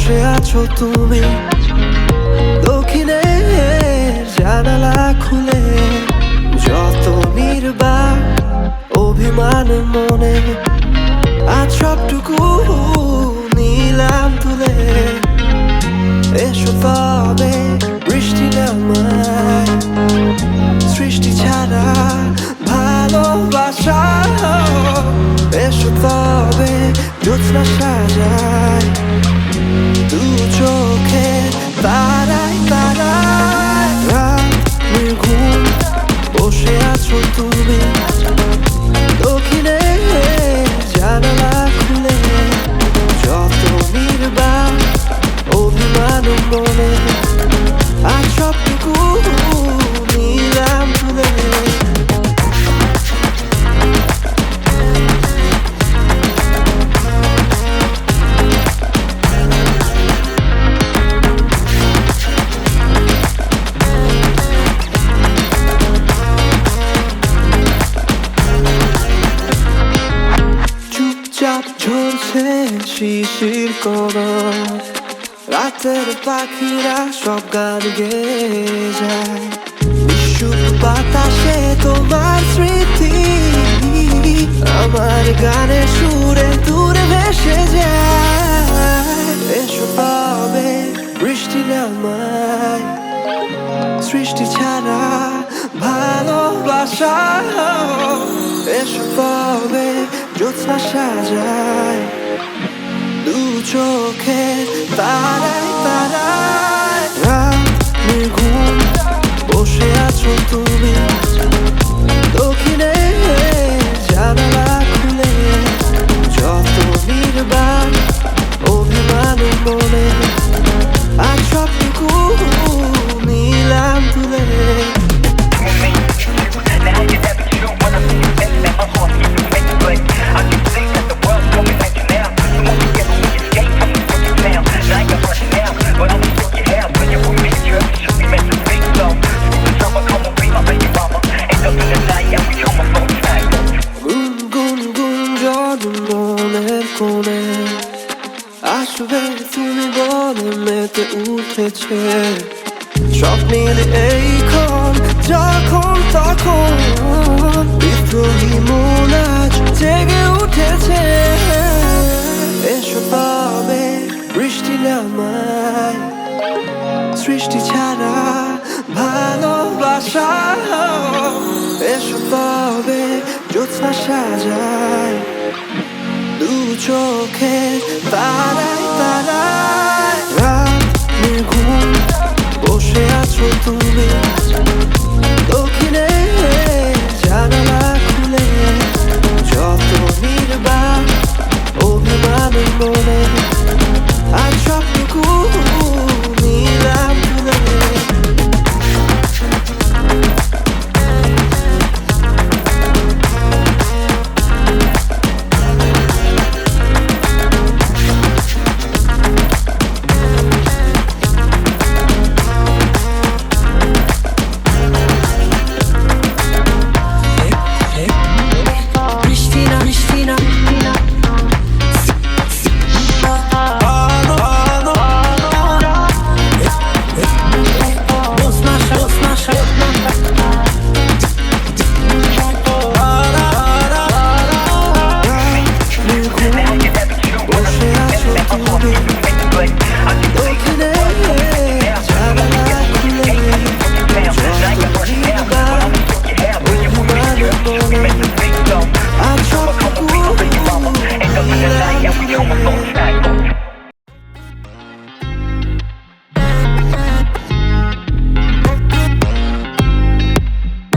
বসে আছো তুমি দক্ষিণের জানালা খুলে, যত নির্বাক অভিমান মনে আজ সবটুকু নিলাম তুলে। এসো তবে বৃষ্টি নামায়, সৃষ্টি ছাড়া ভালোবাসা। এসো তবে জ্যোৎস্না সাজায় দু চোখে তারায় তারায়। রাত নির্ঘুম বসে আছো তুমি দক্ষিণে জানালা খুলে, যত নির্বাক অভিমান মনে আজ সবটুকু নিলাম তুলে। চুপচাপ ঝরছে শিশির কণা, রাতের পাখিরা সব গান গেয়ে যায়। বিশুদ্ধ বাতাসে তোমার স্মৃতি আমার গানের সুরে দূরে ভেসে যায়। এসো তবে বৃষ্টি নামায়, সৃষ্টি ছাড়া ভালোবাসা। এসো তবে জ্যোৎস্না সাজায় দু চোখে তারায় তারায়। রাত নির্ঘুম বসে আছো তুমি দক্ষিণে জানালা খুলে, যত নির্বাক অভিমান মনে আজ সবটুকু নিলাম তুলে। মনের কোণে আসবে তুমি বলে মেতে উঠেছে স্বপ্নের এই ক্ষণ, যখন তখন বিদ্রোহী মন আজ জেগে উঠেছে। এসো তবে বৃষ্টি নামায়, সৃষ্টি ছাড়া ভালোবাসা। এসো তবে জ্যোৎস্না সাজায় দু চোখে তারায় তারায়।